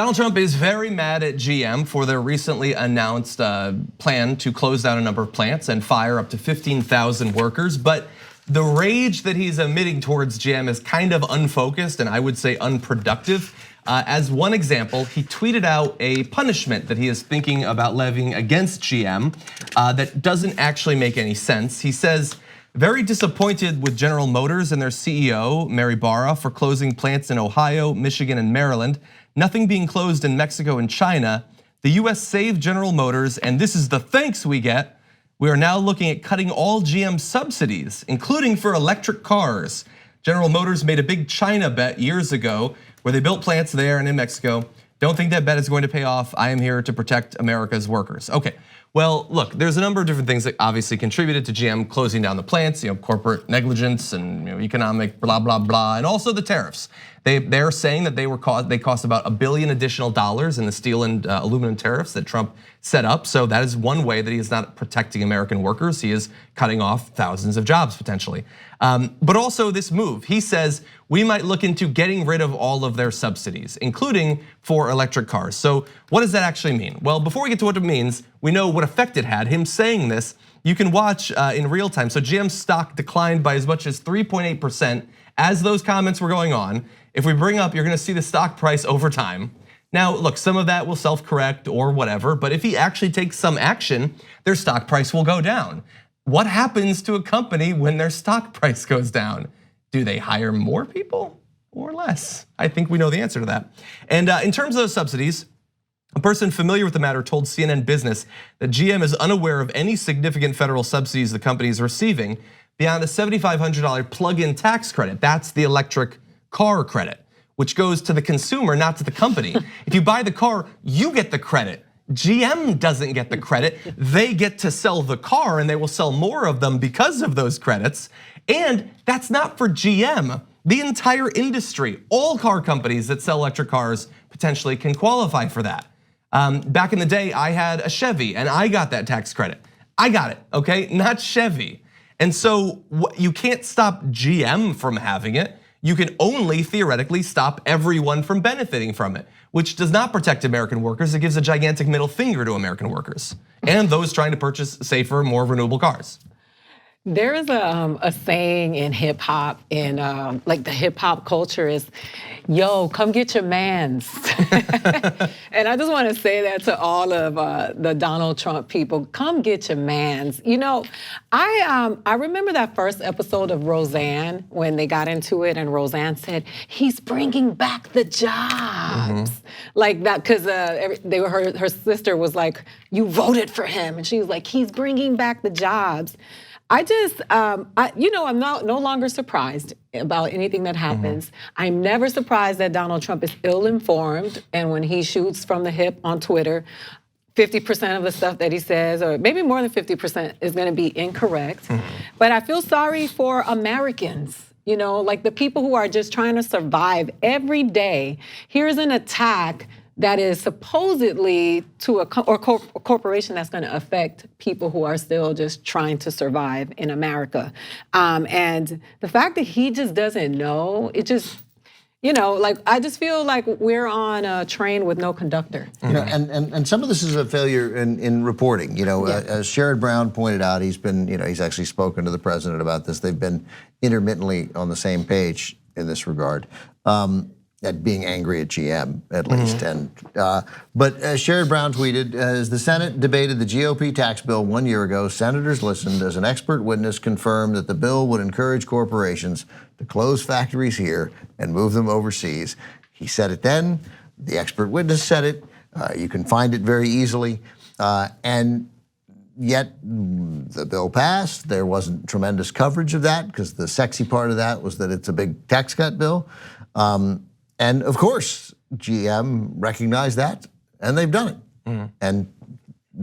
Donald Trump is very mad at GM for their recently announced plan to close down a number of plants and fire up to 15,000 workers. But the rage that he's emitting towards GM is kind of unfocused and I would say unproductive. As one example, he tweeted out a punishment that he is thinking about levying against GM that doesn't actually make any sense. He says, very disappointed with General Motors and their CEO, Mary Barra, for closing plants in Ohio, Michigan, and Maryland. Nothing being closed in Mexico and China. The US saved General Motors, and this is the thanks we get. We are now looking at cutting all GM subsidies, including for electric cars. General Motors made a big China bet years ago where they built plants there and in Mexico. Don't think that bet is going to pay off. I am here to protect America's workers. Okay, well, look, there's a number of different things that obviously contributed to GM closing down the plants, corporate negligence and economic blah, blah, blah, and also the tariffs. They're saying that they cost about $1 billion additional in the steel and aluminum tariffs that Trump set up. So that is one way that he is not protecting American workers. He is cutting off thousands of jobs potentially. But also this move, he says we might look into getting rid of all of their subsidies, including for electric cars. So what does that actually mean? Well, before we get to what it means, we know what effect it had. Him saying this, you can watch in real time. So GM stock declined by as much as 3.8% as those comments were going on. If we bring up, you're gonna see the stock price over time. Now, look, some of that will self-correct or whatever, but if he actually takes some action, their stock price will go down. What happens to a company when their stock price goes down? Do they hire more people or less? I think we know the answer to that. And in terms of those subsidies, a person familiar with the matter told CNN Business that GM is unaware of any significant federal subsidies the company is receiving beyond a $7,500 plug-in tax credit. That's the electric car credit, which goes to the consumer, not to the company. If you buy the car, you get the credit. GM doesn't get the credit. They get to sell the car and they will sell more of them because of those credits. And that's not for GM. The entire industry, all car companies that sell electric cars potentially can qualify for that. Back in the day, I had a Chevy and I got that tax credit. I got it, okay, not Chevy. And so you can't stop GM from having it. You can only theoretically stop everyone from benefiting from it, which does not protect American workers. It gives a gigantic middle finger to American workers and those trying to purchase safer, more renewable cars. There is a saying in hip hop, in like the hip hop culture is, yo, come get your mans. And I just want to say that to all of the Donald Trump people, come get your mans. I remember that first episode of Roseanne when they got into it and Roseanne said, he's bringing back the jobs. Like that, because her sister was like, you voted for him. And she was like, he's bringing back the jobs. I'm no longer surprised about anything that happens. I'm never surprised that Donald Trump is ill-informed, and when he shoots from the hip on Twitter, 50% of the stuff that he says, or maybe more than 50%, is gonna be incorrect. But I feel sorry for Americans. Like the people who are just trying to survive every day. Here's an attack that is supposedly to a corporation that's gonna affect people who are still just trying to survive in America. And the fact that he just doesn't know, it just, I just feel like we're on a train with no conductor. And some of this is a failure in reporting. As Sherrod Brown pointed out, he's actually spoken to the president about this. They've been intermittently on the same page in this regard. At being angry at GM, at least. But as Sherrod Brown tweeted, as the Senate debated the GOP tax bill 1 year ago, senators listened as an expert witness confirmed that the bill would encourage corporations to close factories here and move them overseas. He said it then, the expert witness said it, you can find it very easily, and yet the bill passed. There wasn't tremendous coverage of that because the sexy part of that was that it's a big tax cut bill. And of course, GM recognized that and they've done it. And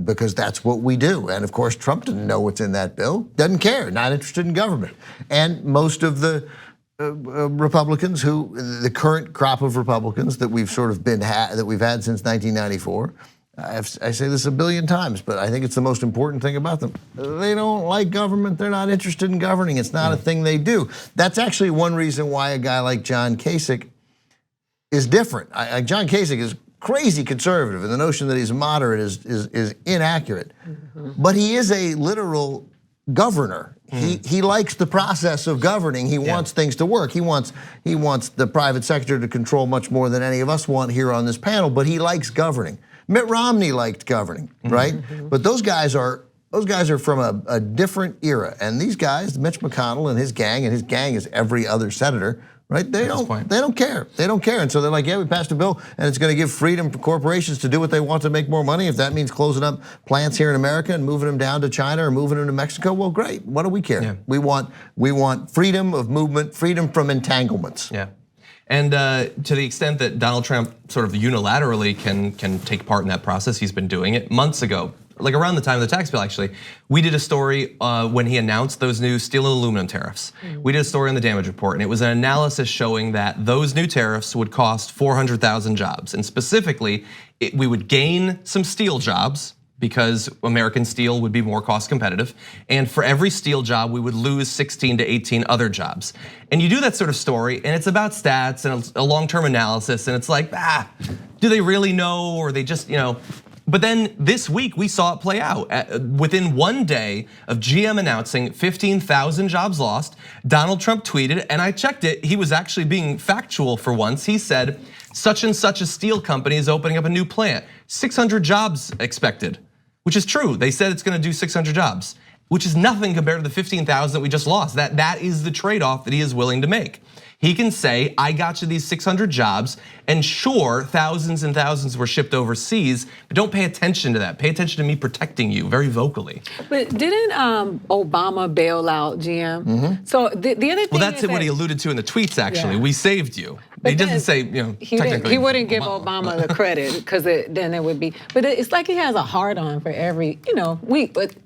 because that's what we do. And of course, Trump didn't know what's in that bill, doesn't care, not interested in government. And most of the Republicans the current crop of Republicans that we've sort of that we've had since 1994, I say this a billion times, but I think it's the most important thing about them. They don't like government, they're not interested in governing, it's not a thing they do. That's actually one reason why a guy like John Kasich is different. John Kasich is crazy conservative, and the notion that he's moderate is inaccurate. But he is a literal governor. He likes the process of governing. He wants things to work. He wants the private sector to control much more than any of us want here on this panel, but he likes governing. Mitt Romney liked governing, right? But those guys are from a different era. And these guys, Mitch McConnell and his gang is every other senator, right? They don't care. They don't care. And so they're like, yeah, we passed a bill and it's going to give freedom for corporations to do what they want to make more money. If that means closing up plants here in America and moving them down to China or moving them to Mexico, well, great. What do we care? Yeah. We want freedom of movement, freedom from entanglements. Yeah. And to the extent that Donald Trump sort of unilaterally can take part in that process, he's been doing it months ago. Like around the time of the tax bill, actually, we did a story when he announced those new steel and aluminum tariffs. We did a story on the damage report, and it was an analysis showing that those new tariffs would cost 400,000 jobs. And specifically, we would gain some steel jobs because American steel would be more cost competitive. And for every steel job, we would lose 16 to 18 other jobs. And you do that sort of story, and it's about stats and a long-term analysis, and it's like, do they really know, or they just, But then this week we saw it play out. Within one day of GM announcing 15,000 jobs lost, Donald Trump tweeted, and I checked it, he was actually being factual for once. He said, such and such a steel company is opening up a new plant, 600 jobs expected, which is true. They said it's gonna do 600 jobs, which is nothing compared to the 15,000 that we just lost. That is the trade-off that he is willing to make. He can say, I got you these 600 jobs, and sure, thousands and thousands were shipped overseas, but don't pay attention to that. Pay attention to me protecting you very vocally. But didn't Obama bail out GM? So the other thing Well, that's is what he alluded to in the tweets, actually. Yeah. We saved you. But He doesn't then say, technically. He wouldn't give Obama the credit because then it would be. But it's like he has a hard on for every.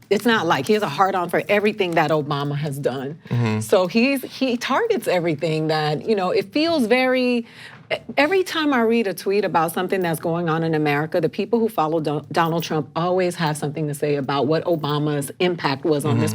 It's not like he has a hard on for everything that Obama has done. So he targets everything that it feels very. Every time I read a tweet about something that's going on in America, the people who follow Donald Trump always have something to say about what Obama's impact was on this.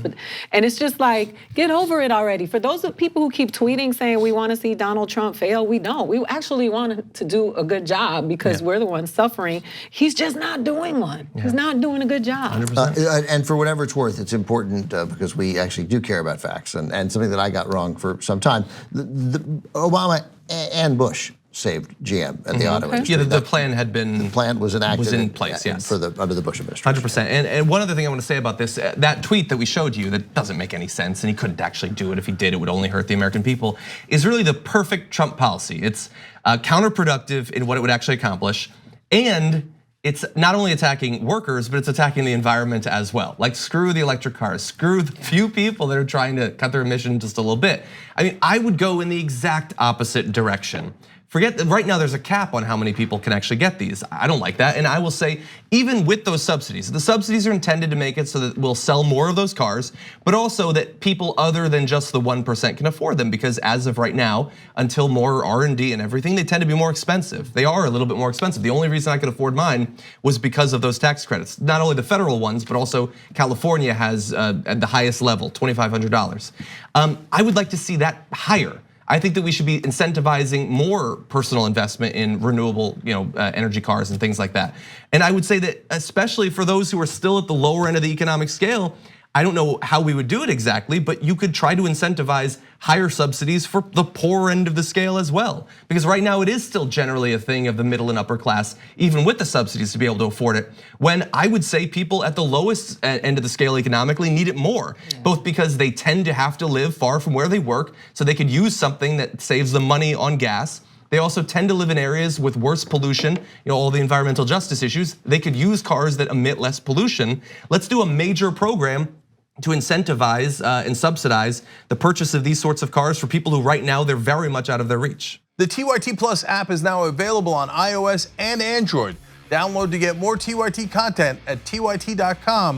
And it's just like, get over it already. For those of people who keep tweeting saying we want to see Donald Trump fail, we don't. We actually want to do a good job because we're the ones suffering. He's just not doing one. He's not doing a good job. 100%. And for whatever it's worth, it's important because we actually do care about facts. And something that I got wrong for some time, Obama and Bush saved GM and the auto industry. Yeah, the plan had been. The plan was enacted. Was in place, yes. Under the Bush administration. 100%. And one other thing I want to say about this, that tweet that we showed you that doesn't make any sense, and he couldn't actually do it. If he did, it would only hurt the American people, is really the perfect Trump policy. It's counterproductive in what it would actually accomplish, and it's not only attacking workers, but it's attacking the environment as well. Like, screw the electric cars, screw the few people that are trying to cut their emissions just a little bit. I mean, I would go in the exact opposite direction. Forget that right now there's a cap on how many people can actually get these. I don't like that, and I will say, even with those subsidies, the subsidies are intended to make it so that we'll sell more of those cars, but also that people other than just the 1% can afford them, because as of right now, until more R&D and everything, they tend to be more expensive. They are a little bit more expensive. The only reason I could afford mine was because of those tax credits. Not only the federal ones, but also California has at the highest level, $2,500. I would like to see that higher. I think that we should be incentivizing more personal investment in renewable, energy cars and things like that. And I would say that especially for those who are still at the lower end of the economic scale, I don't know how we would do it exactly, but you could try to incentivize higher subsidies for the poor end of the scale as well. Because right now it is still generally a thing of the middle and upper class, even with the subsidies, to be able to afford it. When I would say people at the lowest end of the scale economically need it more, both because they tend to have to live far from where they work, so they could use something that saves them money on gas. They also tend to live in areas with worse pollution, all the environmental justice issues. They could use cars that emit less pollution. Let's do a major program to incentivize and subsidize the purchase of these sorts of cars for people who right now they're very much out of their reach. The TYT Plus app is now available on iOS and Android. Download to get more TYT content at tyt.com/app.